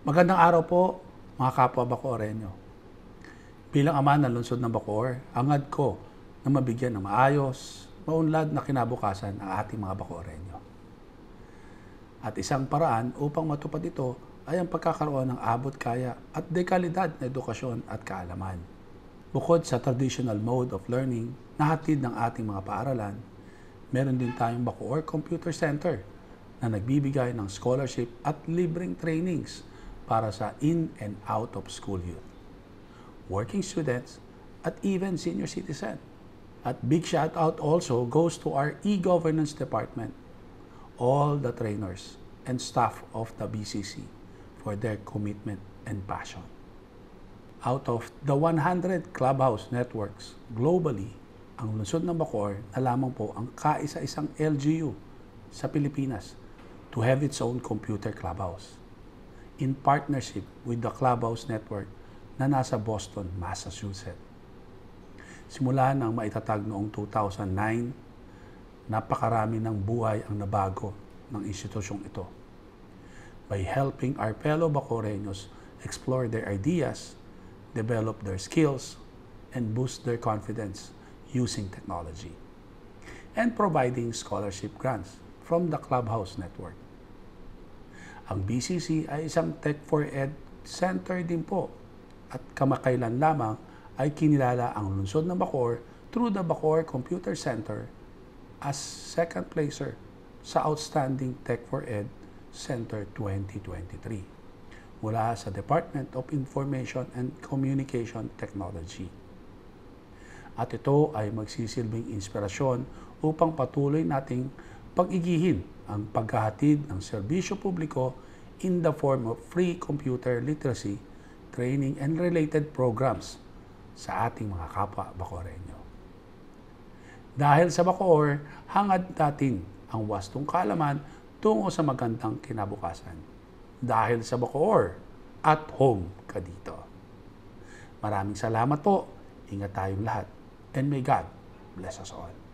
Magandang araw po, mga kapwa Bacorenyo. Bilang ama ng lungsod ng Bacoor, hangad ko na mabigyan ng maayos, maunlad na kinabukasan ang ating mga Bacorenyo. At isang paraan upang matupad ito ay ang pagkakaroon ng abot kaya at dekalidad na edukasyon at kaalaman. Bukod sa traditional mode of learning na hatid ng ating mga paaralan, meron din tayong Bacoor Computer Center na nagbibigay ng scholarship at libreng trainings para sa in and out of school youth, working students, at even senior citizen. At big shout out also goes to our e-governance department, all the trainers and staff of the BCC for their commitment and passion. Out of the 100 clubhouse networks globally, ang lungsod ng Bacoor na lamang po ang kaisa-isang LGU sa Pilipinas to have its own computer clubhouse in partnership with the Clubhouse Network na nasa Boston, Massachusetts. Simula nang maitatag noong 2009, napakarami ng buhay ang nabago ng institusyong ito. By helping our fellow Bacoreños explore their ideas, develop their skills, and boost their confidence using technology, and providing scholarship grants from the Clubhouse Network. Ang BCC ay isang Tech for Ed center din po at kamakailan lamang ay kinilala ang lungsod ng Bacoor through the Bacoor Computer Center as second placer sa Outstanding Tech for Ed Center 2023 mula sa Department of Information and Communication Technology. At ito ay magsisilbing inspirasyon upang patuloy nating pag-igihin ang paghahatid ng serbisyo publiko in the form of free computer literacy, training, and related programs sa ating mga kapwa Bacoreño. Dahil sa Bacoor, hangad natin ang wastong kaalaman tungo sa magandang kinabukasan. Dahil sa Bacoor, at home ka dito. Maraming salamat po. Ingat tayong lahat. And may God bless us all.